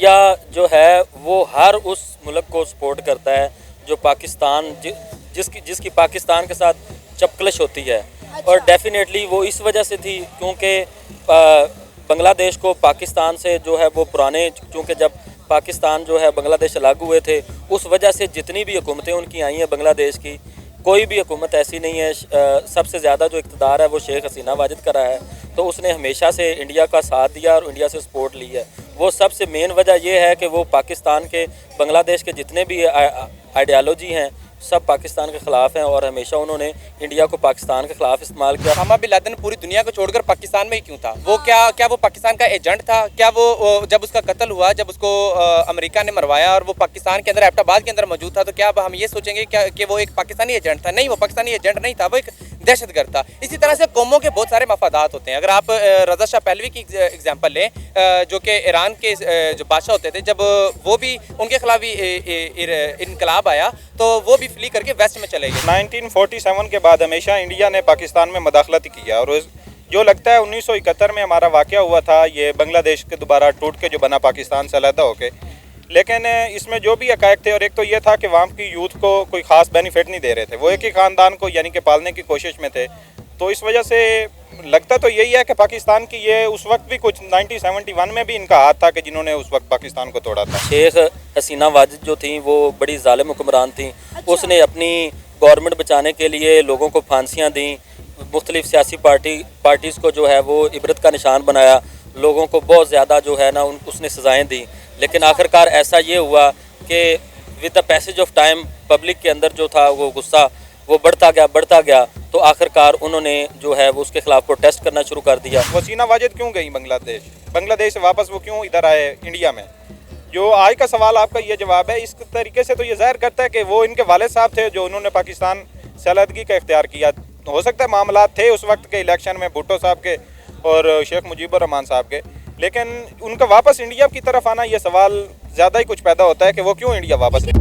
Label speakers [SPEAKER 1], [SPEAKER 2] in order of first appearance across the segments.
[SPEAKER 1] India जो है वो हर उस मुल्क को सपोर्ट करता है जो पाकिस्तान जिसकी जिसकी पाकिस्तान के साथ चपकलश होती है। और डेफिनेटली वो इस वजह से थी क्योंकि बांग्लादेश को पाकिस्तान से जो है वो पुराने, क्योंकि जब पाकिस्तान जो है बांग्लादेश अलग हुए थे उस वजह से जितनी भी हुकूमतें उनकी आई हैं बांग्लादेश की, कोई भी हुकूमत ऐसी नहीं है। सबसे ज़्यादा जो इक़्तिदार है वो शेख हसीना वाजिद का रहा है, तो उसने हमेशा से इंडिया का साथ दिया और इंडिया से सपोर्ट ली है। वो सबसे मेन वजह ये है कि वो पाकिस्तान के, बांग्लादेश के जितने भी आइडियालॉजी हैं सब पाकिस्तान के ख़िलाफ़ हैं और हमेशा उन्होंने इंडिया को पाकिस्तान के ख़िलाफ़ इस्तेमाल किया।
[SPEAKER 2] ओसामा बिन लादेन पूरी दुनिया को छोड़कर पाकिस्तान में ही क्यों था? वो क्या वो पाकिस्तान का एजेंट था? क्या वो जब उसका कत्ल हुआ, जब उसको अमेरिका ने मरवाया और वो पाकिस्तान के अंदर एबटाबाद के अंदर मौजूद था, तो क्या अब हम ये सोचेंगे कि वो एक पाकिस्तानी एजेंट था? नहीं, वो पाकिस्तानी एजेंट नहीं था, वो एक दहशतगर्द था। इसी तरह से कौमों के बहुत सारे मफादात होते हैं। अगर आप रज़ा शाह पहलवी की एग्जाम्पल लें, जो कि ईरान के जो बादशाह होते थे, जब वो भी उनके खिलाफ भी इनकलाब आया तो वो भी फ्ली करके वेस्ट में चले गए।
[SPEAKER 3] 1947 के बाद हमेशा इंडिया ने पाकिस्तान में मदाखलत किया और जो लगता है 1971 में हमारा वाक़या हुआ था, ये बांग्लादेश के दोबारा टूट के जो बना पाकिस्तान से अलहदा होके, लेकिन इसमें जो भी हक़ाइक़ थे, और एक तो ये था कि वहाँ की यूथ को कोई ख़ास बेनिफिट नहीं दे रहे थे, वो एक ही ख़ानदान को यानी कि पालने की कोशिश में थे। तो इस वजह से लगता तो यही है कि पाकिस्तान की ये उस वक्त भी कुछ 1971 में भी इनका हाथ था कि जिन्होंने उस वक्त पाकिस्तान को तोड़ा था।
[SPEAKER 1] शेख हसीना वाजिद जो थी वो बड़ी ज़ालिम हुक्मरान थी। उसने अपनी गवर्नमेंट बचाने के लिए लोगों को फांसियाँ दी, मुख्तलिफ सियासी पार्टीज़ को जो है वो इबरत का निशान बनाया, लोगों को बहुत ज़्यादा जो है ना उसने सज़ाएँ दी। लेकिन आखिरकार ऐसा ये हुआ कि with the passage of time public के अंदर जो था वो गुस्सा वो बढ़ता गया, तो आखिरकार उन्होंने जो है वो उसके खिलाफ प्रोटेस्ट करना शुरू कर दिया।
[SPEAKER 3] हसीना वाजिद क्यों गई बांग्लादेश से वापस, वो क्यों इधर आए इंडिया में? जो आज का सवाल आपका ये जवाब है। इस तरीके से तो ये ज़ाहिर करता है कि वो इनके वालिद साहब थे जो उन्होंने पाकिस्तान से अलहदगी का इख्तियार किया। हो सकता है मामला थे उस वक्त के इलेक्शन में भुट्टो साहब के और शेख मुजीबुर रहमान साहब के, लेकिन उनका वापस इंडिया की तरफ आना, ये सवाल ज़्यादा ही कुछ पैदा होता है कि वो क्यों इंडिया वापस।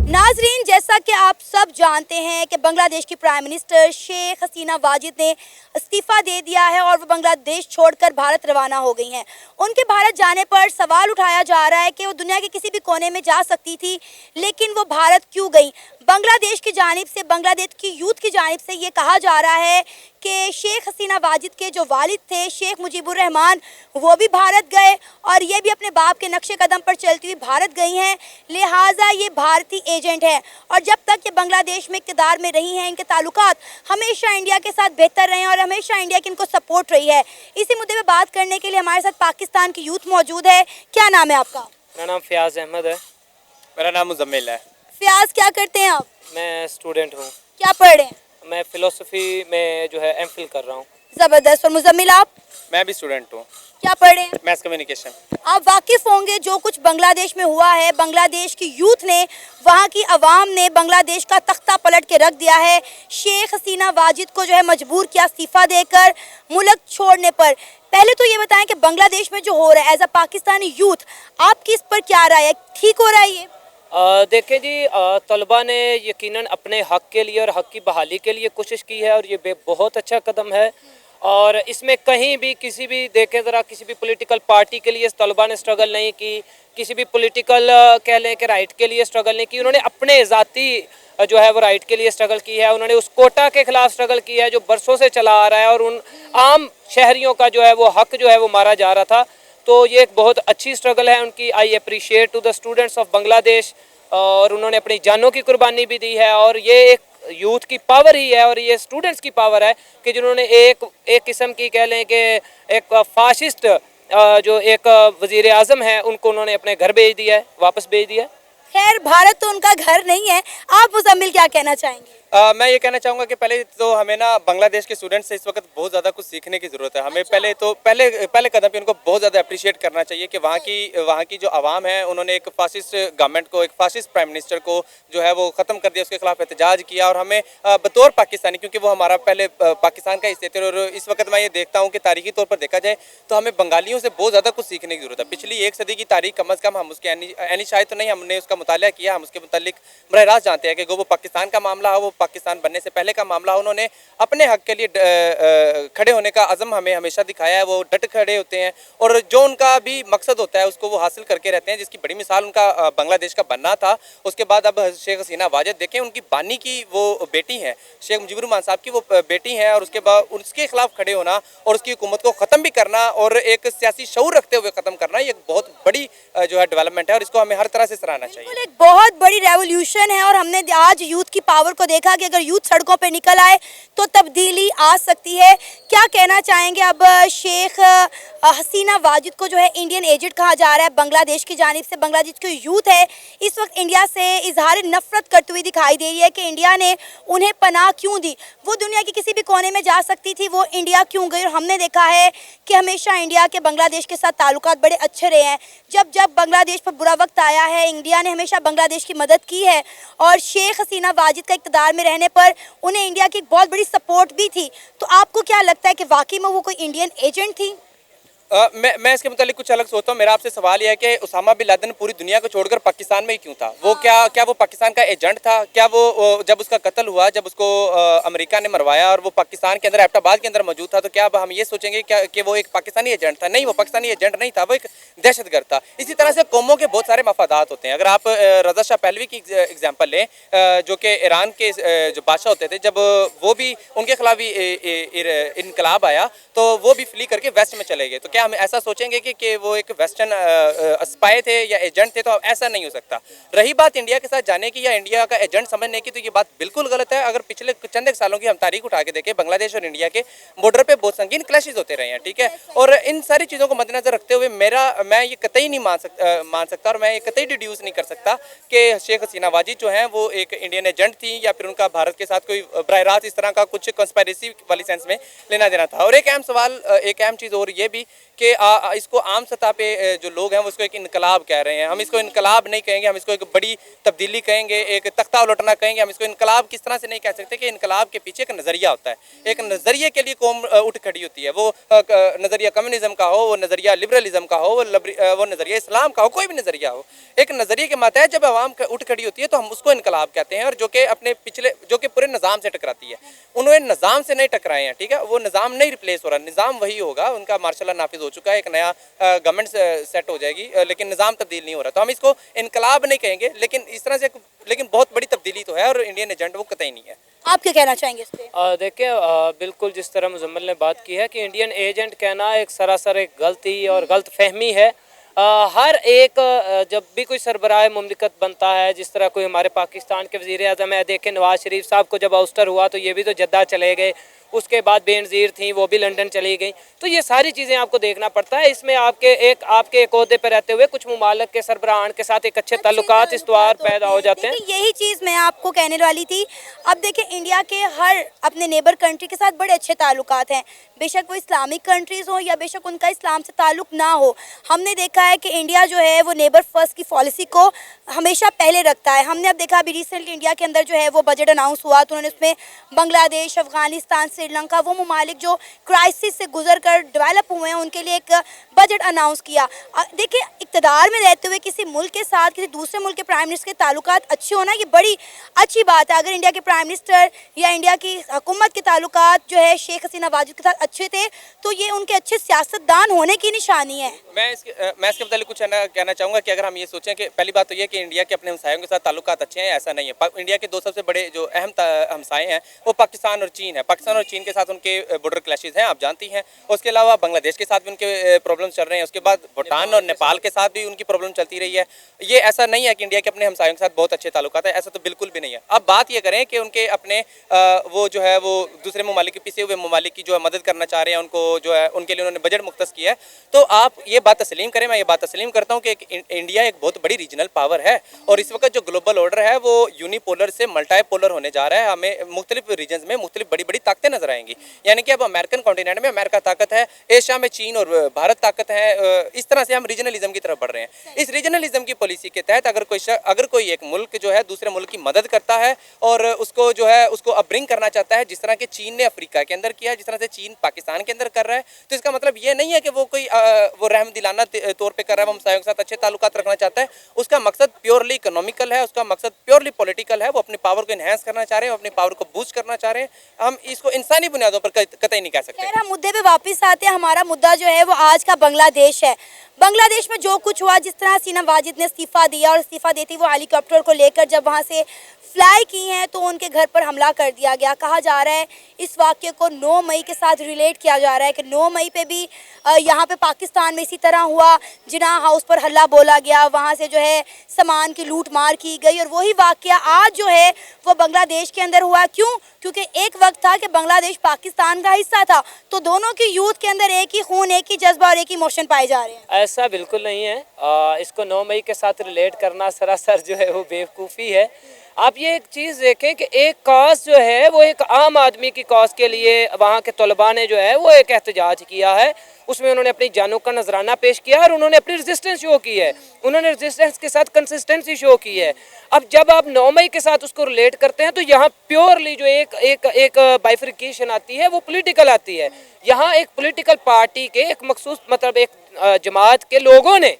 [SPEAKER 4] नाजरीन, जैसा कि आप सब जानते हैं कि बांग्लादेश की प्राइम मिनिस्टर शेख हसीना वाजिद ने इस्तीफ़ा दे दिया है और वो बांग्लादेश छोड़कर भारत रवाना हो गई हैं। उनके भारत जाने पर सवाल उठाया जा रहा है कि वो दुनिया के किसी भी कोने में जा सकती थी, लेकिन वो भारत क्यों गई? बांग्लादेश की जानिब से, बांग्लादेश की यूथ की जानिब से ये कहा जा रहा है कि शेख हसीना वाजिद के जो वालिद थे शेख मुजीबुर रहमान, वो भी भारत गए और ये भी अपने बाप के नक्शे कदम पर चलती हुई भारत गई हैं, लिहाजा ये भारतीय एजेंट है। और जब तक ये बांग्लादेश में इक़्तिदार में रही हैं, इनके ताल्लुकात हमेशा इंडिया के साथ बेहतर रहे हैं और हमेशा इंडिया की इनको सपोर्ट रही है। इसी मुद्दे पर बात करने के लिए हमारे साथ पाकिस्तान की यूथ मौजूद है। क्या नाम है आपका?
[SPEAKER 5] मेरा नाम फ़याज़ अहमद है।
[SPEAKER 2] मेरा नाम मुज़म्मिल है।
[SPEAKER 4] फ़याज़, क्या करते हैं आप?
[SPEAKER 5] मैं स्टूडेंट हूँ।
[SPEAKER 4] क्या पढ़ रहे हैं?
[SPEAKER 5] मैं फ़िलोसफ़ी में जो है एमफिल कर रहा हूँ।
[SPEAKER 4] ज़बरदस्त। और मुज़म्मिल, आप?
[SPEAKER 2] मैं भी स्टूडेंट हूँ।
[SPEAKER 4] क्या पढ़ रहे हैं?
[SPEAKER 2] Mess communication.
[SPEAKER 4] आप वाकिफ़ होंगे जो कुछ बांग्लादेश में हुआ है। बांग्लादेश की यूथ ने, वहाँ की आवाम ने बांग्लादेश का तख्ता पलट के रख दिया है। शेख हसीना वाजिद को जो है मजबूर किया इस्तीफ़ा देकर मुल्क छोड़ने पर। पहले तो ये बताएं कि बांग्लादेश में जो हो रहा है एज अ पाकिस्तानी यूथ, आपकी इस पर क्या राय है? ठीक हो रहा है ये?
[SPEAKER 5] देखें जी, तलबा ने यकीनन अपने हक़ के लिए और हक़ की बहाली के लिए कोशिश की है और ये बहुत अच्छा कदम है। और इसमें कहीं भी किसी भी, देखें ज़रा, किसी भी पॉलिटिकल पार्टी के लिए तलबा ने स्ट्रगल नहीं की, किसी भी पॉलिटिकल कह लें कि राइट के लिए स्ट्रगल नहीं की। उन्होंने अपने ज़ाती जो है वो राइट के लिए स्ट्रगल की है। उन्होंने उस कोटा के ख़िलाफ़ स्ट्रगल किया है जो बरसों से चला आ रहा है और उन आम शहरियों का जो है वो हक़ जो है वो मारा जा रहा था। तो ये एक बहुत अच्छी स्ट्रगल है उनकी। I appreciate to the students of Bangladesh. और उन्होंने अपनी जानों की कुर्बानी भी दी है और ये एक यूथ की पावर ही है और ये स्टूडेंट्स की पावर है कि जिन्होंने एक किस्म की, कह लें कि एक फाशिस्ट जो एक वज़ीर आज़म है, उनको उन्होंने अपने घर भेज दिया है, वापस भेज दिया है।
[SPEAKER 4] खैर, भारत तो उनका घर नहीं है। आप मुज़म्मिल क्या कहना चाहेंगे?
[SPEAKER 2] मैं ये कहना चाहूँगा कि पहले तो हमें ना बांग्लादेश के स्टूडेंट्स से इस वक्त बहुत ज़्यादा कुछ सीखने की ज़रूरत है। हमें पहले कदम पे उनको बहुत ज़्यादा अप्रिशिएट करना चाहिए कि वहाँ की जो आवाम है, उन्होंने एक फासिस्ट गवर्नमेंट को, एक फासिस्ट प्राइम मिनिस्टर को जो है वो ख़त्म कर दिया, उसके खिलाफ एहतजाज किया। और हमें बतौर पाकिस्तानी, क्योंकि वो हमारा पहले पाकिस्तान का हिस्से थे, और इस वक्त मैं ये देखता हूँ कि तारीखी तौर पर देखा जाए तो हमें बंगालियों से बहुत ज़्यादा कुछ सीखने की ज़रूरत है। पिछली 1 सदी की तारीख कम अज़ कम हम उसके शायद तो नहीं, हमने उसका मुताला किया, हम उसके मुतालिक बराह रास्त जानते हैं कि वो पाकिस्तान का मामला हो, वो पाकिस्तान बनने से पहले का मामला हो, उन्होंने अपने हक के लिए खड़े होने का अज़म हमें हमेशा दिखाया है। वो डट खड़े होते हैं और जो उनका भी मकसद होता है उसको वो हासिल करके रहते हैं, जिसकी बड़ी मिसाल उनका बांग्लादेश का बनना था। उसके बाद अब शेख हसीना वाजिद देखें, उनकी बानी की वो बेटी हैं, शेख मुजीबुर रहमान साहब की वो बेटी हैं, और उसके बाद उसके खिलाफ खड़े होना और उसकी हुकूमत को ख़त्म भी करना और एक सियासी शऊर रखते हुए ख़त्म करना, ये बहुत बड़ी जो है डेवलपमेंट है और इसको हमें हर तरह से सराहना चाहिए।
[SPEAKER 4] बिल्कुल, एक बहुत बड़ी रेवोल्यूशन है और हमने आज यूथ की पावर को देखा कि अगर यूथ सड़कों पे निकल आए तो तब्दीली आ सकती है। क्या कहना चाहेंगे अब शेख हसीना वाजिद को जो है इंडियन एजेंट कहा जा रहा है बांग्लादेश की जानिब से। बांग्लादेश की यूथ है इस वक्त इंडिया से इजहार नफरत करती हुई दिखाई दे रही है कि इंडिया ने उन्हें पनाह क्यों दी। वो दुनिया के किसी भी कोने में जा सकती थी, वो इंडिया क्यों गई। और हमने देखा है कि हमेशा इंडिया के बांग्लादेश के साथ ताल्लुकात बड़े अच्छे रहे हैं। जब जब बांग्लादेश पर बुरा वक्त आया है, इंडिया ने हमेशा बांग्लादेश की मदद की है और शेख हसीना वाजिद का इक़्तिदार में रहने पर उन्हें इंडिया की बहुत बड़ी सपोर्ट भी थी। तो आपको क्या लगता है कि वाकई में वो कोई इंडियन एजेंट थी?
[SPEAKER 2] मैं इसके मुतालिक कुछ अलग सोचता हूँ। मेरा आपसे सवाल यह है कि उसामा बिन लादेन पूरी दुनिया को छोड़कर पाकिस्तान में ही क्यों था? वो क्या वो पाकिस्तान का एजेंट था? क्या वो जब उसका कत्ल हुआ, जब उसको अमेरिका ने मरवाया और वो पाकिस्तान के अंदर एबटाबाद के अंदर मौजूद था, तो क्या अब हम ये सोचेंगे क्या कि वो एक पाकिस्तानी एजेंट था? नहीं, वो पाकिस्तानी एजेंट नहीं था, वो एक दहशतगर्द था। इसी तरह से कौमों के बहुत सारे मफादात होते हैं। अगर आप रज़ा शाह पहलवी की एग्जाम्पल लें, जो कि ईरान के जो बादशाह होते थे, जब वो भी उनके खिलाफ भी इनकलाब आया तो वो भी फ्ली करके वेस्ट में चले गए। तो क्या हम ऐसा सोचेंगे कि वो एक वेस्टर्न स्पाई थे या एजेंट थे? तो ऐसा नहीं हो सकता। रही बात इंडिया के साथ जाने की या इंडिया का एजेंट समझने की, तो ये बात बिल्कुल गलत है। अगर पिछले चंद एक सालों की हम तारीख उठा के देखें, बांग्लादेश और इंडिया के बॉर्डर पे बहुत संगीन क्लैशेस होते रहे हैं, ठीक है। और इन सारी चीज़ों को मद्देनजर रखते हुए मैं ये कतई नहीं मान सकता और मैं ये कतई डिड्यूस नहीं कर सकता कि शेख हसीना वाजिद जो हैं वो एक इंडियन एजेंट थी या फिर उनका भारत के साथ कोई बराह रास्त इस तरह का कुछ कंस्पायरेसी वाली सेंस में लेना देना था। और एक अहम सवाल, एक अहम चीज़ और ये भी कि इसको आम सतह पे जो लोग हैं वो इसको एक इनकलाब कह रहे हैं। हम इसको इनकलाब नहीं कहेंगे, हम इसको एक बड़ी तब्दीली कहेंगे, एक तख्ता उलटना कहेंगे। हम इसको इनकलाब किस तरह से नहीं कह सकते कि इनकलाब के पीछे एक नज़रिया होता है, एक नज़रिए के लिए कौम उठ खड़ी होती है। वो नज़रिया कम्युनिज्म का हो, वो नज़रिया लिबरलिज्म का हो, वो नज़रिया इस्लाम का हो, कोई भी नज़रिया हो, एक नज़रिए के मातहत जब आवाम उठ खड़ी होती है तो हम उसको इनकलाब कहते हैं। और जो कि अपने पिछले जो कि पूरे निज़ाम से टकराती है, उन्होंने निज़ाम से नहीं टकराए हैं, ठीक है। वो निज़ाम नहीं रिप्लेस हो रहा, निज़ाम वही होगा, उनका मार्शल लॉ नाफिज हो चुका है, एक नया गवर्नमेंट सेट हो जाएगी, लेकिन निज़ाम तब्दील नहीं हो रहा। तो हम इसको इनकलाब नहीं कहेंगे, लेकिन इस तरह से लेकिन बहुत बड़ी तब्दीली तो है और इंडियन एजेंट वो कतई नहीं है।
[SPEAKER 4] आप क्या कहना चाहेंगे इस पे?
[SPEAKER 5] देखिए, बिल्कुल जिस तरह मुजम्मिल ने बात की है कि इंडियन एजेंट कहना एक सरासर एक गलती और गलत फहमी है। हर एक जब भी कोई सरबराह मुमलिकत बनता है, जिस तरह कोई हमारे पाकिस्तान के वज़ीर आज़म है, देखें नवाज शरीफ साहब को जब आउस्टर हुआ तो ये भी तो जद्दा चले गए, उसके बाद बेनज़ीर थी वो भी लंदन चली गई। तो ये सारी चीज़ें आपको देखना पड़ता है। इसमें आपके एक ओहदे पर रहते हुए कुछ मुमालिक के सरबराहान के साथ एक अच्छे ताल्लुकात इस्तवार पैदा हो जाते हैं।
[SPEAKER 4] यही चीज़ मैं आपको कहने वाली थी। अब देखिए, इंडिया के हर अपने नेबर कंट्री के साथ बड़े अच्छे ताल्लुकात हैं, बेशक वो इस्लामिक कंट्रीज़ हो या बेशक उनका इस्लाम से ताल्लुक ना हो। हमने देखा है कि इंडिया जो है वो नेबर फर्स्ट की पॉलिसी को हमेशा पहले रखता है। हमने अब देखा अभी रिसेंटली इंडिया के अंदर जो है वो बजट अनाउंस हुआ तो उन्होंने उसमें बांग्लादेश, अफगानिस्तान, श्रीलंका, वो ममालिक जो क्राइसिस से गुजर कर डेवलप हुए हैं उनके लिए एक बजट अनाउंस किया। देखिए, इक़्तिदार में रहते हुए किसी मुल्क के साथ किसी दूसरे मुल्क के प्राइम मिनिस्टर के ताल्लुकात अच्छे होना ये बड़ी अच्छी बात है। अगर इंडिया के प्राइम मिनिस्टर या इंडिया की हुकूमत के ताल्लुकात जो है शेख हसीना वाजिद के साथ अच्छे थे तो ये उनके अच्छे सियासतदान होने की निशानी है।
[SPEAKER 2] मैं इसके मतलब कुछ कहना चाहूँगा कि अगर हम ये सोचें कि पहली बात तो ये कि इंडिया के अपने हमसायों के साथ ताल्लुकात अच्छे हैं, ऐसा नहीं है। इंडिया के दो सबसे बड़े जो अहम हमसाए हैं वो पाकिस्तान और चीन है। पाकिस्तान और चीन के साथ उनके बॉर्डर क्लैशेस हैं, आप जानती हैं। उसके अलावा बांग्लादेश के साथ भी उनके प्रॉब्लम्स चल रहे हैं। उसके बाद भूटान और नेपाल के साथ भी उनकी प्रॉब्लम चलती रही है। ये ऐसा नहीं है कि इंडिया के अपने हमसायों के साथ बहुत अच्छे ताल्लुकात है, ऐसा तो बिल्कुल भी नहीं है। अब बात ये करें कि उनके अपने वो जो है वो दूसरे ममालिक के पीछे हुए ममालिक की जो है मदद करना चाह रहे हैं, उनको जो है उनके लिए उन्होंने बजट मुख्तस किया है। तो आप ये बात तस्लीम करें, मैं ये बात तस्लीम करता हूँ कि इंडिया एक बहुत बड़ी रीजनल पावर है और इस वक्त जो ग्लोबल ऑर्डर है वो यूनिपोलर से मल्टीपोलर होने जा रहा है। हमें मुख्तलिफ रीजन्स में मुख्तलिफ बड़ी बड़ी ताकतें नजर आएंगी। यानी कि अब अमेरिकन कॉन्टिनेंट में अमेरिका ताकत है, एशिया में चीन और भारत ताकत है। इस तरह से हम रीजनलिज्म की तरफ बढ़ रहे हैं। इस रीजनलिज्म की पॉलिसी के तहत अगर कोई एक मुल्क जो है दूसरे मुल्क की मदद करता है और उसको जो है उसको अपब्रिंग करना चाहता है, जिस तरह के चीन ने अफ्रीका के अंदर किया है, जिस तरह से चीन पाकिस्तान के अंदर कर रहा है, तो इसका मतलब ये नहीं है कि वो कोई वो रहम दिलाना तौर पर कर रहा है, वो हमसायों के साथ अच्छे ताल्लुकात रखना चाहता है। उसका मकसद प्योर प्योरली इकोनॉमिकल है, उसका मकसद प्योरली पॉलिटिकल है। वो अपनी पावर को इन्हेंस करना चाह रहे हैं, अपनी पावर को बूस्ट करना चाह रहे हैं। हम इसको इंसानी बुनियादों पर कतई नहीं कह सकते।
[SPEAKER 4] खैर हम मुद्दे पे वापस आते हैं। हमारा मुद्दा जो है वो आज का बांग्लादेश है। बांग्लादेश में जो कुछ हुआ, जिस तरह हसीना वाजिद ने इस्तीफा दिया और इस्तीफा देती वो हेलीकॉप्टर को लेकर जब वहाँ से फ्लाई की हैं तो उनके घर पर हमला कर दिया गया। कहा जा रहा है इस वाक़े को 9 मई के साथ रिलेट किया जा रहा है कि 9 मई पे भी यहाँ पे पाकिस्तान में इसी तरह हुआ। जिन्ना हाउस पर हल्ला बोला गया, वहाँ से जो है सामान की लूट मार की गई और वही वाक़या आज जो है वो बांग्लादेश के अंदर हुआ। क्यों? क्योंकि एक वक्त था कि बांग्लादेश पाकिस्तान का हिस्सा था, तो दोनों की यूथ के अंदर एक ही खून, एक ही जज्बा और एक ही इमोशन पाए जा रहे हैं।
[SPEAKER 5] ऐसा बिल्कुल नहीं है। इसको 9 मई के साथ रिलेट करना सरासर जो है वो बेवकूफ़ी है। आप ये एक चीज़ देखें कि एक कॉज जो है वो एक आम आदमी की कॉज के लिए वहाँ के तलबा ने जो है वो एक एहतजाज किया है। उसमें उन्होंने अपनी जानों का नजराना पेश किया और उन्होंने अपनी रेजिस्टेंस शो की है। उन्होंने रेजिस्टेंस के साथ कंसिस्टेंसी शो की है। अब जब आप 9 मई के साथ उसको रिलेट करते हैं तो यहाँ प्योरली जो एक बाइफरिकेशन आती है वो पॉलिटिकल आती है। यहाँ एक पॉलिटिकल पार्टी के एक मखसूस मतलब एक जमात के लोगों ने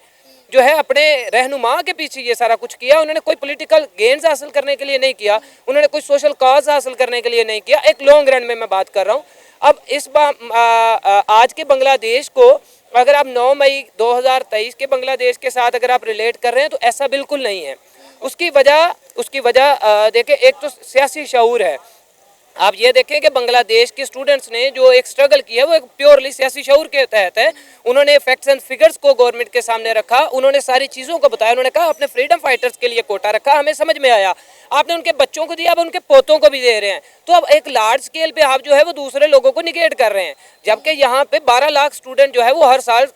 [SPEAKER 5] जो है अपने रहनुमा के पीछे ये सारा कुछ किया। उन्होंने कोई पॉलिटिकल गेन्स हासिल करने के लिए नहीं किया, उन्होंने कोई सोशल कॉज हासिल करने के लिए नहीं किया। एक लॉन्ग रन में मैं बात कर रहा हूँ। अब इस आज के बांग्लादेश को अगर आप 9 मई 2023 के बांग्लादेश के साथ अगर आप रिलेट कर रहे हैं तो ऐसा बिल्कुल नहीं है। उसकी वजह देखें, एक तो सियासी शऊर है। आप ये देखें कि बांग्लादेश के स्टूडेंट्स ने जो एक स्ट्रगल की है वो एक प्योरली सियासी शऊर के तहत है। उन्होंने फैक्ट्स एंड फिगर्स को गवर्नमेंट के सामने रखा, उन्होंने सारी चीज़ों को बताया। उन्होंने कहा अपने फ्रीडम फाइटर्स के लिए कोटा रखा, हमें समझ में आया। आपने उनके बच्चों को दिया, अब उनके पोतों को भी दे रहे हैं। तो अब एक लार्ज स्केल पे आप जो है वो दूसरे लोगों को निगेट कर रहे हैं। जबकि यहाँ पे 12 लाख स्टूडेंट जो है वो हर साल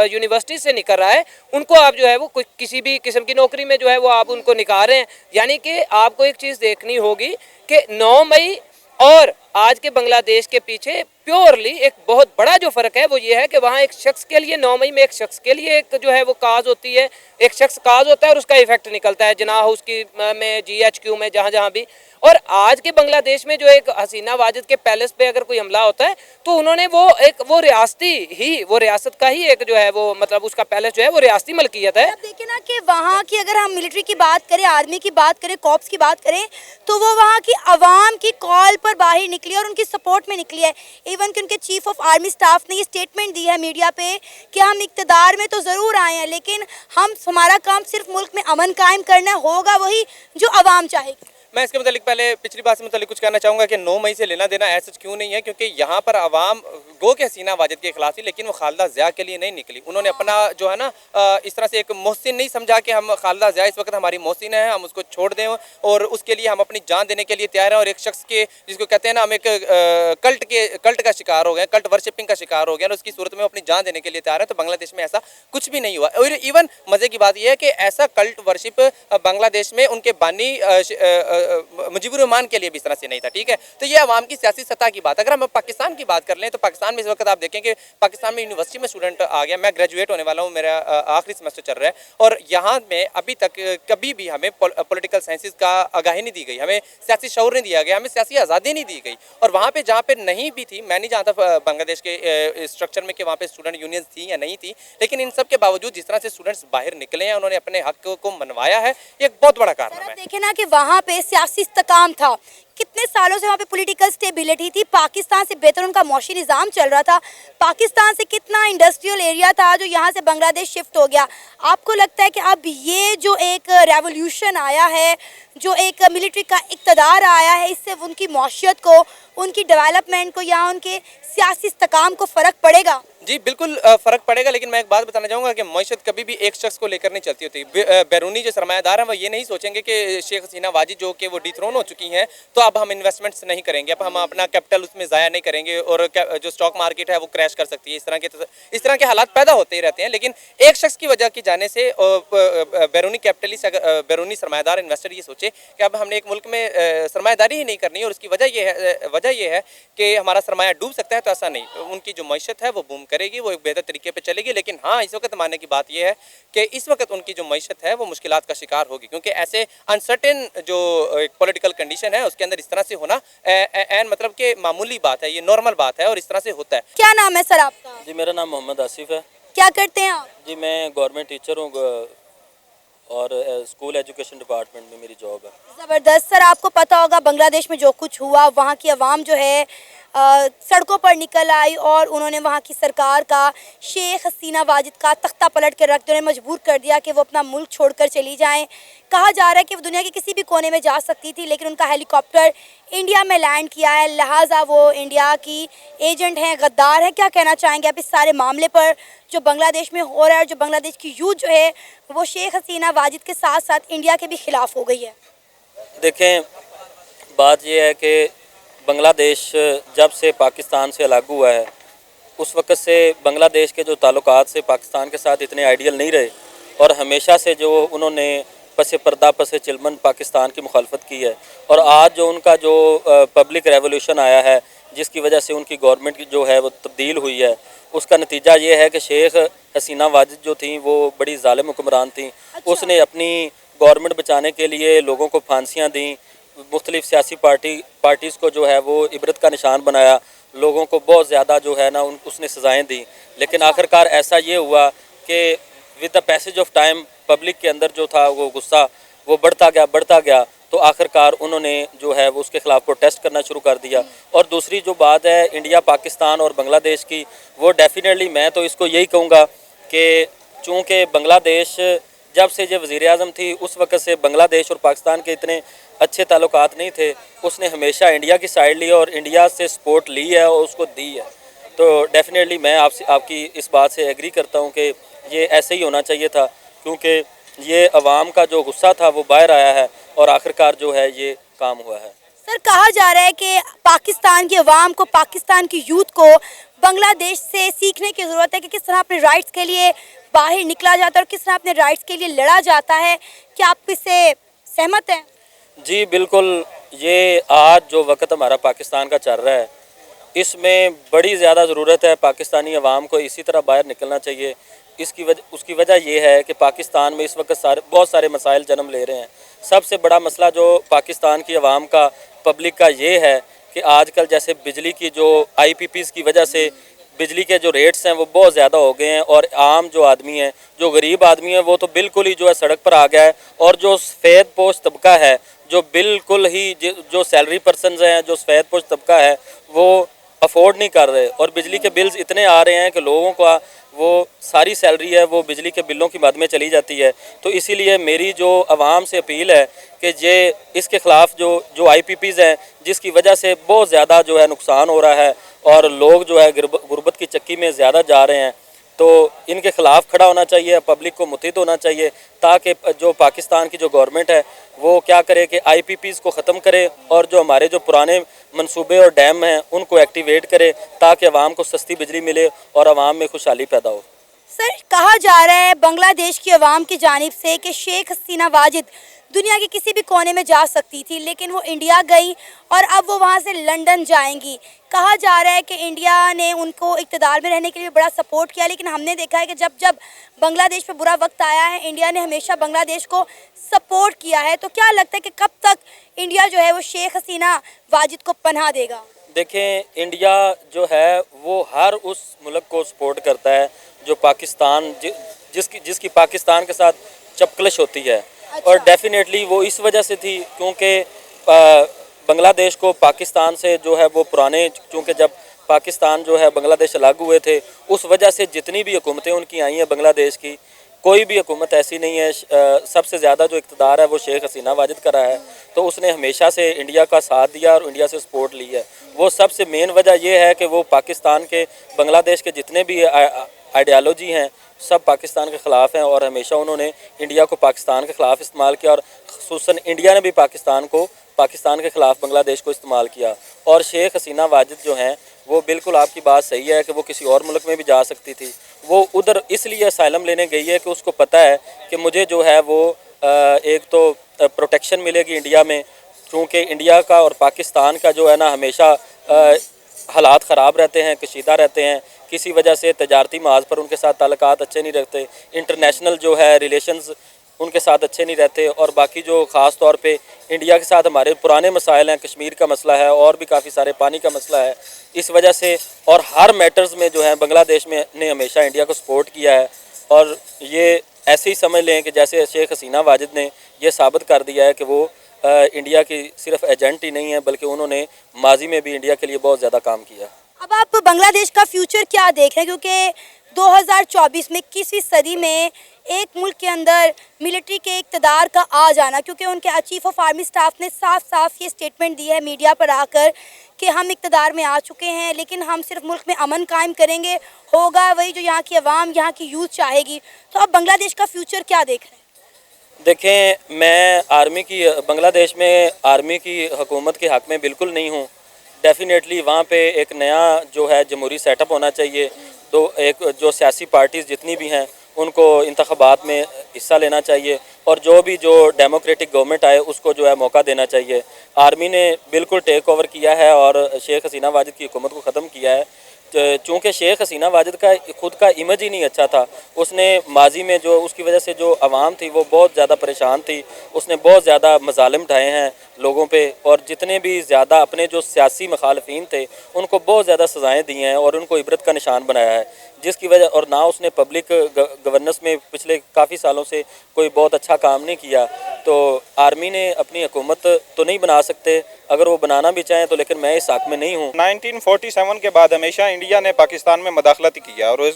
[SPEAKER 5] यूनिवर्सिटी से निकल रहा है, उनको आप जो है वो किसी भी किस्म की नौकरी में जो है वो आप उनको निकाल रहे हैं। यानी कि आपको एक चीज़ देखनी होगी कि 9 मई और आज के बांग्लादेश के पीछे प्योरली एक बहुत बड़ा जो फ़र्क है वो ये है कि वहाँ एक शख्स के लिए 9 मई में एक शख्स के लिए एक जो है वो काज होती है, एक शख्स काज होता है और उसका इफेक्ट निकलता है जिन्ना हाउस की में GHQ में जहाँ भी। और आज के बांग्लादेश में जो एक हसीना वाजिद के पैलेस पे अगर कोई हमला होता है तो उन्होंने वो रियासत का ही एक जो है वो मतलब उसका पैलेस जो है वो रियासती मलकियत है।
[SPEAKER 4] अब देखिए ना कि वहाँ की अगर हम मिलिट्री की बात करें, आर्मी की बात करें, कॉप्स की बात करें तो वो वहाँ की आवाम की कॉल पर बाहर निकली और उनकी सपोर्ट में निकली है। इवन कि उनके चीफ ऑफ आर्मी स्टाफ ने ये स्टेटमेंट दी है मीडिया पे कि हम इक़्तिदार में तो ज़रूर आए हैं लेकिन हमारा काम सिर्फ मुल्क में अमन कायम करना होगा, वही जो आवाम चाहेगी।
[SPEAKER 2] मैं इसके मतलब पहले पिछली बात से मतलब कुछ कहना चाहूँगा कि 9 मई से लेना देना ऐसा क्यों नहीं है, क्योंकि यहाँ पर आवाम गो के हसीना वाजिद के खिलाफ थी लेकिन वो खालिदा ज़िया के लिए नहीं निकली। उन्होंने अपना जो है ना इस तरह से एक मोहसिन नहीं समझा कि हम खालिदा ज़िया इस वक्त हमारी मोहसिन है, हम उसको छोड़ दें और उसके लिए हम अपनी जान देने के लिए तैयार हैं। और एक शख्स के जिसको कहते हैं ना हम एक कल्ट का शिकार हो गए, कल्ट वर्शिपिंग का शिकार हो गया और उसकी सूरत में अपनी जान देने के लिए तैयार है। तो बांग्लादेश में ऐसा कुछ भी नहीं हुआ। और इवन मज़े की बात यह है कि ऐसा कल्ट वर्शिप बांग्लादेश में उनके बानी मुजीबुर रहमान के लिए भी इस तरह से नहीं था। ठीक है, तो ये अवाम की सियासी सतह की बात। अगर हम पाकिस्तान की बात कर लें तो पाकिस्तान में इस वक्त आप देखें कि पाकिस्तान में यूनिवर्सिटी में स्टूडेंट आ गया। मैं ग्रेजुएट होने वाला हूँ, मेरा आखिरी सेमेस्टर चल रहा है और यहाँ में अभी तक कभी भी हमें पॉलिटिकल साइंसेज का आगाही नहीं दी गई, हमें सियासी शऊर नहीं दिया गया, हमें सियासी आज़ादी नहीं दी गई। और वहाँ पर जहाँ पर नहीं भी थी, मैं नहीं जानता बांग्लादेश के स्ट्रक्चर में कि वहाँ पर स्टूडेंट यूनियन थी या नहीं थी, लेकिन इन सब के बावजूद जिस तरह से स्टूडेंट्स बाहर निकले हैं, उन्होंने अपने हक को मनवाया है, ये एक बहुत बड़ा कारण है।
[SPEAKER 4] देखें ना कि वहाँ पे सियासी इस्तेकाम था, कितने सालों से वहाँ पे पॉलिटिकल स्टेबिलिटी थी, पाकिस्तान से बेहतर उनका मौशी निज़ाम चल रहा था, पाकिस्तान से कितना इंडस्ट्रियल एरिया था जो यहाँ से बांग्लादेश शिफ्ट हो गया। आपको लगता है कि अब ये जो एक रेवोल्यूशन आया है, जो एक मिलिट्री का इक़्तिदार आया है, इससे उनकी मौशियत को, उनकी डेवलपमेंट को या उनके सियासी इस्तेकाम को फ़र्क पड़ेगा?
[SPEAKER 2] जी बिल्कुल फ़र्क पड़ेगा, लेकिन मैं एक बात बताना चाहूँगा कि मईशत कभी भी एक शख्स को लेकर नहीं चलती होती। बैरूनी जो सरमायादार हैं वो ये नहीं सोचेंगे कि शेख हसीना वाजिद जो कि वो डिथ्रोन हो चुकी हैं तो अब हम इन्वेस्टमेंट्स नहीं करेंगे, अब हम अपना कैपिटल उसमें ज़ाया नहीं करेंगे और जो स्टॉक मार्केट है वो क्रैश कर सकती है। इस तरह के हालात पैदा होते ही रहते हैं। लेकिन एक शख्स की वजह की जाने से बैरूनी कैपिटलिस्ट, बैरूनी सरमायादार इन्वेस्टर ये सोचे कि अब हमने एक मुल्क में सरमायादारी ही नहीं करनी और उसकी वजह ये है कि हमारा सरमाया डूब सकता है, तो ऐसा नहीं। उनकी जो मईशत है वो बूम करेगी, वो एक बेहतर तरीके पे चलेगी। लेकिन हाँ, इस वक्त मानने की बात यह है कि इस वक्त उनकी जो मईशत है वो मुश्किलात का शिकार होगी, क्योंकि ऐसे अनसर्टेन जो एक पॉलिटिकल कंडीशन है उसके अंदर इस तरह से होना मतलब कि मामूली बात है, ये नॉर्मल बात है और इस तरह से होता है।
[SPEAKER 4] क्या नाम है सर आपका?
[SPEAKER 1] जी मेरा नाम मोहम्मद आसिफ है।
[SPEAKER 4] क्या करते हैं आप?
[SPEAKER 1] जी मैं गवर्नमेंट टीचर हूँ और स्कूल एजुकेशन डिपार्टमेंट में मेरी जॉब है।
[SPEAKER 4] ज़बरदस्त। सर, आपको पता होगा बांग्लादेश में जो कुछ हुआ, वहाँ की आवाम जो है सड़कों पर निकल आई और उन्होंने वहाँ की सरकार का, शेख हसीना वाजिद का तख्ता पलट कर रख दिया, उन्हें मजबूर कर दिया कि वो अपना मुल्क छोड़कर चली जाएं। कहा जा रहा है कि वो दुनिया के किसी भी कोने में जा सकती थी, लेकिन उनका हेलीकॉप्टर इंडिया में लैंड किया है, लिहाजा वो इंडिया की एजेंट हैं, गद्दार हैं। क्या कहना चाहेंगे आप इस सारे मामले पर जो बांग्लादेश में हो रहा है और जो बांग्लादेश की यूथ जो है वो शेख हसीना वाजिद के साथ साथ इंडिया के भी खिलाफ हो गई है?
[SPEAKER 1] देखें, बात यह है कि बांग्लादेश जब से पाकिस्तान से अलग हुआ है उस वक़्त से बांग्लादेश के जो ताल्लुकात से पाकिस्तान के साथ इतने आइडियल नहीं रहे और हमेशा से जो उन्होंने पसे पर्दा पसे चिलमन पाकिस्तान की मुखालफत की है। और आज जो उनका जो पब्लिक रेवोल्यूशन आया है जिसकी वजह से उनकी गवर्नमेंट जो है वो तब्दील हुई है, उसका नतीजा ये है कि शेख हसीना वाजिद जो थी वो बड़ी ज़ालिम हुक्मरान थी। उसने अपनी गवर्नमेंट बचाने के लिए लोगों को फांसियाँ दी, मुख्तलिफ सियासी पार्टीज़ को जो है वो इबरत का निशान बनाया, लोगों को बहुत ज़्यादा जो है ना उसने सज़ाएँ दी। लेकिन आखिरकार ऐसा ये हुआ कि with the passage of time public के अंदर जो था वो गुस्सा वो बढ़ता गया तो आखिरकार उन्होंने जो है वो उसके ख़िलाफ़ प्रोटेस्ट करना शुरू कर दिया। और दूसरी जो बात है इंडिया पाकिस्तान और बांग्लादेश की, वो डेफिनेटली मैं तो इसको यही कहूँगा कि चूँकि बांग्लादेश जब से जो वज़ीर आज़म थी उस वक़्त से बांग्लादेश और पाकिस्तान के इतने अच्छे ताल्लुकात नहीं थे, उसने हमेशा इंडिया की साइड ली और इंडिया से सपोर्ट ली है और उसको दी है। तो डेफिनेटली मैं आपकी इस बात से एग्री करता हूँ कि ये ऐसे ही होना चाहिए था, क्योंकि ये अवाम का जो गुस्सा था वो बाहर आया है और आखिरकार जो है ये काम हुआ है।
[SPEAKER 4] सर, कहा जा रहा है कि पाकिस्तान की अवाम को, पाकिस्तान की यूथ को बांग्लादेश से सीखने की ज़रूरत है कि किस तरह अपने राइट्स के लिए बाहर निकला जाता है और किस तरह अपने राइट्स के लिए लड़ा जाता है। क्या आप इससे सहमत हैं?
[SPEAKER 1] जी बिल्कुल, ये आज जो वक्त हमारा पाकिस्तान का चल रहा है इसमें बड़ी ज़्यादा ज़रूरत है पाकिस्तानी अवाम को इसी तरह बाहर निकलना चाहिए। उसकी वजह यह है कि पाकिस्तान में इस वक्त बहुत सारे मसाइल जन्म ले रहे हैं। सबसे बड़ा मसला जो पाकिस्तान की अवाम का, पब्लिक का ये है कि आजकल जैसे बिजली की जो IPPs की वजह से बिजली के जो रेट्स हैं वो बहुत ज़्यादा हो गए हैं और आम जो आदमी है, जो गरीब आदमी है, वो तो बिल्कुल ही जो है सड़क पर आ गया है। और जो सफ़ेद पोश तबका है, जो बिल्कुल ही जो सैलरी पर्सनस हैं, जो सफ़ेद पोश तबका है, वो अफोर्ड नहीं कर रहे और बिजली के बिल्स इतने आ रहे हैं कि लोगों का वो सारी सैलरी है वो बिजली के बिलों की मद में चली जाती है। तो इसीलिए मेरी जो आवाम से अपील है कि इसके ख़िलाफ़ जो IPPs हैं जिसकी वजह से बहुत ज़्यादा जो है नुकसान हो रहा है और लोग जो है गुर्बत की चक्की में ज़्यादा जा रहे हैं, तो इनके ख़िलाफ़ खड़ा होना चाहिए, पब्लिक को मुत्तहिद होना चाहिए ताकि जो पाकिस्तान की जो गवर्नमेंट है वो क्या करे कि IPPs को ख़त्म करे और जो हमारे जो पुराने मंसूबे और डैम हैं उनको एक्टिवेट करे ताकि आवाम को सस्ती बिजली मिले और आवाम में खुशहाली पैदा हो।
[SPEAKER 4] सर, कहा जा रहा है बांग्लादेश की आवाम की जानिब से कि शेख हसीना वाजिद दुनिया के किसी भी कोने में जा सकती थी, लेकिन वो इंडिया गई और अब वो वहाँ से लंदन जाएंगी। कहा जा रहा है कि इंडिया ने उनको इक़्तिदार में रहने के लिए बड़ा सपोर्ट किया, लेकिन हमने देखा है कि जब जब बांग्लादेश पे बुरा वक्त आया है इंडिया ने हमेशा बांग्लादेश को सपोर्ट किया है। तो क्या लगता है कि कब तक इंडिया जो है वो शेख हसीना वाजिद को पनाह देगा?
[SPEAKER 1] देखें, इंडिया जो है वो हर उस मुल्क को सपोर्ट करता है जो पाकिस्तान जिसकी पाकिस्तान के साथ चपकलश होती है। और डेफिनेटली वो इस वजह से थी क्योंकि बांग्लादेश को पाकिस्तान से जो है वो पुराने, चूँकि जब पाकिस्तान जो है बांग्लादेश अलग हुए थे उस वजह से जितनी भी हुकूमतें उनकी आई हैं बांग्लादेश की, कोई भी हुकूमत ऐसी नहीं है, सबसे ज़्यादा जो इक़्तिदार है वो शेख हसीना वाजिद का रहा है। तो उसने हमेशा से इंडिया का साथ दिया और इंडिया से सपोर्ट ली है। वो सबसे मेन वजह ये है कि वो पाकिस्तान के, बांग्लादेश के जितने भी आइडियालॉजी हैं सब पाकिस्तान के ख़िलाफ़ हैं और हमेशा उन्होंने इंडिया को पाकिस्तान के ख़िलाफ़ इस्तेमाल किया और ख़ुसूसन इंडिया ने भी पाकिस्तान के ख़िलाफ़ बांग्लादेश को इस्तेमाल किया। और शेख हसीना वाजिद जो हैं वो बिल्कुल आपकी बात सही है कि वो किसी और मुल्क में भी जा सकती थी। वो उधर इसलिए असाइलम लेने गई है कि उसको पता है कि मुझे जो है वो एक तो प्रोटेक्शन मिलेगी इंडिया में, क्योंकि इंडिया का और पाकिस्तान का जो है ना हमेशा हालात ख़राब रहते हैं, कशीदा रहते हैं, किसी वजह से तजारती महाज पर उनके साथ ताल्लुकात अच्छे नहीं रहते, इंटरनेशनल जो है रिलेशंस उनके साथ अच्छे नहीं रहते। और बाकी जो ख़ास तौर पे इंडिया के साथ हमारे पुराने मसाइल हैं, कश्मीर का मसला है और भी काफ़ी सारे पानी का मसला है, इस वजह से और हर मैटर्स में जो है बांग्लादेश में ने हमेशा इंडिया को सपोर्ट किया है। और ये ऐसे ही समझ लें कि जैसे शेख हसीना वाजिद ने ये साबित कर दिया है कि वो इंडिया की सिर्फ एजेंट ही नहीं है, बल्कि उन्होंने माजी में भी इंडिया के लिए बहुत ज़्यादा काम किया।
[SPEAKER 4] अब आप बांग्लादेश का फ्यूचर क्या देख रहे हैं, क्योंकि 2024 में 21वीं सदी में एक मुल्क के अंदर मिलिट्री के इक़्तिदार का आ जाना, क्योंकि उनके चीफ ऑफ आर्मी स्टाफ ने साफ साफ ये स्टेटमेंट दी है मीडिया पर आकर कि हम इक़्तिदार में आ चुके हैं, लेकिन हम सिर्फ मुल्क में अमन कायम करेंगे, होगा वही जो यहाँ की आवाम, यहाँ की यूथ चाहेगी। तो अब बांग्लादेश का फ्यूचर क्या देख रहे हैं?
[SPEAKER 1] देखें, मैं बांग्लादेश में आर्मी की हुकूमत के हक़ में बिल्कुल नहीं हूँ। डेफिनेटली वहाँ पे एक नया जो है जमहूरी सेटअप होना चाहिए। तो एक जो सियासी पार्टीज़ जितनी भी हैं उनको इंतख़ाबात में हिस्सा लेना चाहिए, और जो डेमोक्रेटिक गवर्नमेंट आए उसको जो है मौका देना चाहिए। आर्मी ने बिल्कुल टेक ओवर किया है और शेख हसीना वाजिद की हुकूमत को ख़त्म किया है। चूँकि शेख हसीना वाजिद का खुद का इमेज ही नहीं अच्छा था, उसने माजी में जो उसकी वजह से जो आवाम थी वो बहुत ज़्यादा परेशान थी, उसने बहुत ज़्यादा मजालिम ढाए हैं लोगों पे, और जितने भी ज़्यादा अपने जो सियासी मुखालफिन थे उनको बहुत ज़्यादा सज़ाएँ दी हैं और उनको इबरत का निशान बनाया है, जिसकी वजह और ना उसने पब्लिक गवर्नेंस में पिछले काफ़ी सालों से कोई बहुत अच्छा काम नहीं किया। तो आर्मी ने अपनी हुकूमत तो नहीं बना सकते, अगर वो बनाना भी चाहें तो, लेकिन मैं इस हक़ में नहीं हूँ।
[SPEAKER 3] 1947 के बाद हमेशा इंडिया ने पाकिस्तान में मदाखलत किया, और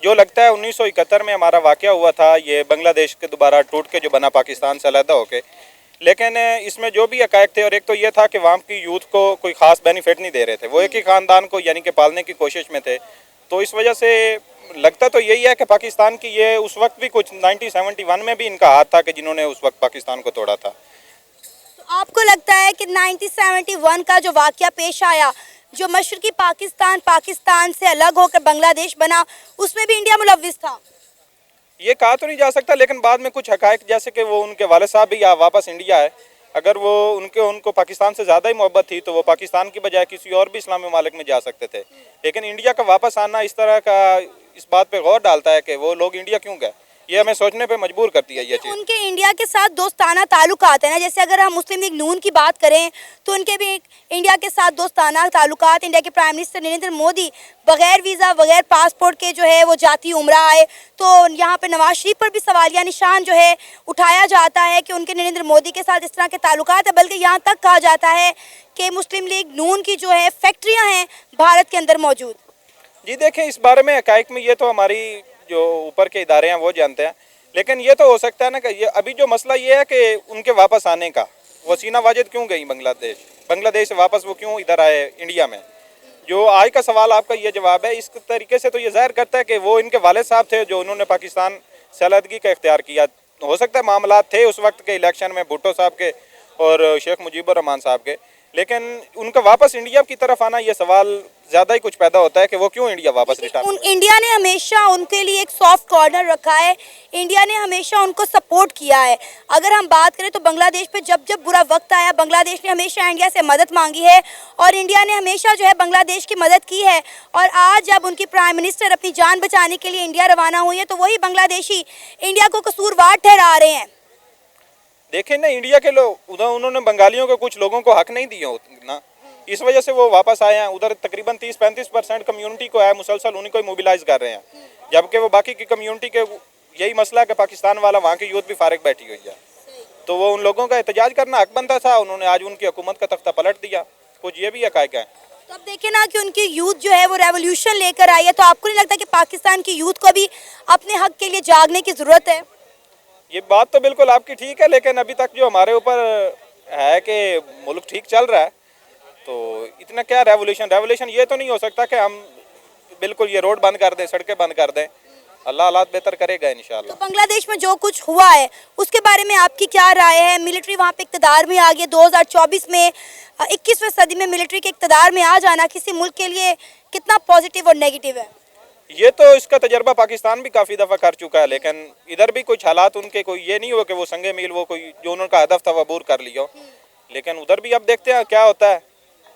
[SPEAKER 3] जो लगता है 1971 में हमारा वाक़या हुआ था, ये बांग्लादेश के दोबारा टूट के जो बना पाकिस्तान से अलहदा होके, लेकिन इसमें जो भी हक़ाइक़ थे, और एक तो ये था कि वहाँ की यूथ को कोई ख़ास बेनिफिट नहीं दे रहे थे, वो एक ही ख़ानदान को यानी कि पालने की कोशिश में थे। तो इस वजह से लगता तो यही है कि पाकिस्तान की ये उस वक्त भी कुछ 1971 में भी इनका हाथ था कि जिन्होंने उस वक्त पाकिस्तान को तोड़ा था।
[SPEAKER 4] तो आपको लगता है कि 1971 का जो वाक़या पेश आया, जो मशरक़ी पाकिस्तान से अलग होकर बांग्लादेश बना, उसमें भी इंडिया मुलव्विस था?
[SPEAKER 3] ये कहा तो नहीं जा सकता, लेकिन बाद में कुछ हक़ाइक़, जैसे कि वो उनके वाले साहब भी वापस इंडिया है, अगर वो उनको पाकिस्तान से ज़्यादा ही मोहब्बत थी तो वो पाकिस्तान की बजाय किसी और भी इस्लामी मालिक में जा सकते थे। लेकिन इंडिया का वापस आना इस तरह का इस बात पे गौर डालता है कि वो लोग इंडिया क्यों गए, ये हमें सोचने पे मजबूर करती है ये चीज़।
[SPEAKER 4] उनके इंडिया के साथ दोस्ताना ताल्लुकात है ना, जैसे अगर हम मुस्लिम लीग नून की बात करें तो उनके भी इंडिया के साथ दोस्ताना ताल्लुकात। इंडिया के प्राइम मिनिस्टर नरेंद्र मोदी बगैर वीज़ा बगैर पासपोर्ट के जो है वो जाती उम्रा आए, तो यहाँ पे नवाज शरीफ पर भी सवालिया निशान जो है उठाया जाता है कि उनके नरेंद्र मोदी के साथ इस तरह के ताल्लुकात है। बल्कि यहाँ तक कहा जाता है कि मुस्लिम लीग नून की जो है फैक्ट्रियाँ हैं भारत के अंदर मौजूद।
[SPEAKER 3] जी देखें, इस बारे में हक़ाइक़ में ये तो हमारी जो ऊपर के इदारे हैं वो जानते हैं, लेकिन ये तो हो सकता है ना कि ये अभी जो मसला ये है कि उनके वापस आने का, वो हसीना वाजिद क्यों गई बांग्लादेश से वापस, वो क्यों इधर आए इंडिया में, जो आज का सवाल आपका ये जवाब है। इस तरीके से तो ये ज़ाहिर करता है कि वो इनके वालिद साहब थे जो उन्होंने पाकिस्तान से अलहदगी का इख्तियार किया। हो सकता है मामलात थे उस वक्त के इलेक्शन में भुट्टो साहब के और शेख मुजीबुर रहमान साहब के, लेकिन उनका वापस इंडिया की तरफ आना, ये सवाल ज़्यादा ही कुछ पैदा होता है कि वो क्यों इंडिया वापस रिटर्न।
[SPEAKER 4] इंडिया ने हमेशा उनके लिए एक सॉफ्ट कॉर्नर रखा है, इंडिया ने हमेशा उनको सपोर्ट किया है। अगर हम बात करें तो बांग्लादेश पे जब जब बुरा वक्त आया, बांग्लादेश ने हमेशा इंडिया से मदद मांगी है और इंडिया ने हमेशा जो है बांग्लादेश की मदद की है। और आज जब उनकी प्राइम मिनिस्टर अपनी जान बचाने के लिए इंडिया रवाना हुई है तो वही बांग्लादेशी इंडिया को कसूरवार ठहरा रहे हैं।
[SPEAKER 3] देखें ना, इंडिया के लोग उधर उन्होंने बंगालियों को, कुछ लोगों को हक नहीं दिए ना, इस वजह से वो वापस आए हैं। उधर तकरीबन 30-35% कम्युनिटी को है, मुसलसल उन्हीं को ही मोबिलाइज कर रहे हैं, जबकि वो बाकी की कम्युनिटी के यही मसला है कि पाकिस्तान वाला वहाँ की यूथ भी फारिग बैठी हुई है, तो वो उन लोगों का एहतजाज करना हक बनता था, उन्होंने आज उनकी हुकूमत का तख्ता पलट दिया। कुछ ये भी हक़ाइक़ है।
[SPEAKER 4] तो अब देखें ना कि उनकी यूथ जो है वो रेवोल्यूशन लेकर आई है, तो आपको नहीं लगता कि पाकिस्तान की यूथ को भी अपने हक के लिए जागने की ज़रूरत है?
[SPEAKER 3] ये बात तो बिल्कुल आपकी ठीक है, लेकिन अभी तक जो हमारे ऊपर है कि मुल्क ठीक चल रहा है, तो इतना क्या रेवोल्यूशन ये तो नहीं हो सकता कि हम बिल्कुल ये रोड बंद कर दें, सड़कें बंद कर दें। अल्लाह हालात बेहतर करेगा इंशाल्लाह।
[SPEAKER 4] तो बांग्लादेश में जो कुछ हुआ है उसके बारे में आपकी क्या राय है? मिलिट्री वहाँ पे इक़्तिदार में आ गई 2024 में, 21वीं सदी में मिलिट्री के इक़्तिदार में आ जाना किसी मुल्क के लिए कितना पॉजिटिव और नेगेटिव है?
[SPEAKER 3] ये तो इसका तजर्बा पाकिस्तान भी काफ़ी दफ़ा कर चुका है, लेकिन इधर भी कुछ हालात उनके कोई ये नहीं हुआ कि वो संगे मील वो कोई जो उनका हदफ था वो अबूर कर लिया, लेकिन उधर भी अब देखते हैं क्या होता है।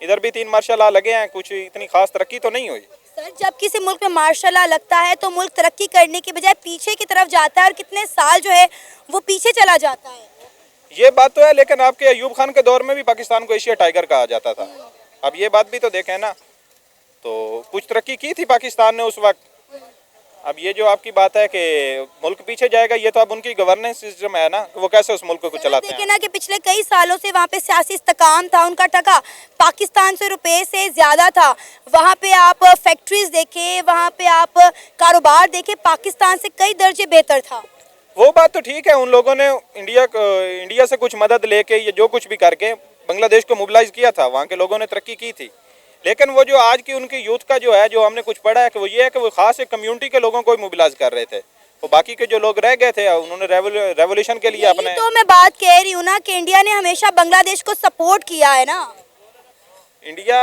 [SPEAKER 3] इधर भी 3 मार्शल लॉ लगे हैं, कुछ इतनी खास तरक्की तो नहीं हुई।
[SPEAKER 4] सर, जब किसी मुल्क में मार्शल लॉ लगता है तो मुल्क तरक्की करने की बजाय पीछे की तरफ जाता है और कितने साल जो है वो पीछे चला जाता है।
[SPEAKER 3] ये बात तो है, लेकिन आपके अयूब खान के दौर में भी पाकिस्तान को एशिया टाइगर कहा जाता था। अब ये बात भी तो देखें ना, तो कुछ तरक्की की थी पाकिस्तान ने उस वक्त, अब ये जो आपकी बात है कि मुल्क पीछे जाएगा, ये तो अब उनकी गवर्नेंस सिस्टम है ना कि वो कैसे उस मुल्क को चलाते
[SPEAKER 4] देखिए
[SPEAKER 3] हैं।
[SPEAKER 4] ना कि पिछले कई सालों से वहाँ पे सियासी इस्तेकाम था, उनका टका पाकिस्तान से रुपए से ज़्यादा था। वहाँ पे आप फैक्ट्रीज देखें, वहाँ पे आप कारोबार देखें, पाकिस्तान से कई दर्जे बेहतर था।
[SPEAKER 3] वो बात तो ठीक है, उन लोगों ने इंडिया से कुछ मदद लेके ये जो कुछ भी करके बांग्लादेश को मोबिलाइज किया था, वहाँ के लोगों ने तरक्की की थी। लेकिन वो जो आज की उनकी यूथ का जो है, जो हमने कुछ पढ़ा है कि वो ये है कि वो खास एक कम्युनिटी के लोगों को ही मोबिलाइज कर रहे थे। वो बाकी के जो लोग रह गए थे उन्होंने रेवोल्यूशन के लिए अपने,
[SPEAKER 4] तो मैं बात कह रही हूँ ना कि इंडिया ने हमेशा बांग्लादेश को सपोर्ट किया है ना।
[SPEAKER 3] इंडिया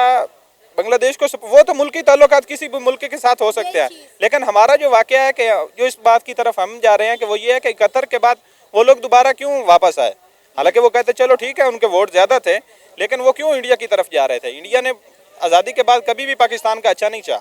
[SPEAKER 3] बांग्लादेश को वो तो मुल्की ताल्लुकात किसी भी मुल्क के साथ हो सकते हैं, लेकिन हमारा जो वाकया है कि जो इस बात की तरफ हम जा रहे हैं कि वो ये है कि 71 के बाद वो लोग दोबारा क्यों वापस आए। हालांकि वो कहते चलो ठीक है उनके वोट ज़्यादा थे, लेकिन वो क्यों इंडिया की तरफ जा रहे थे। इंडिया ने आज़ादी के बाद कभी भी पाकिस्तान का अच्छा नहीं चाहा।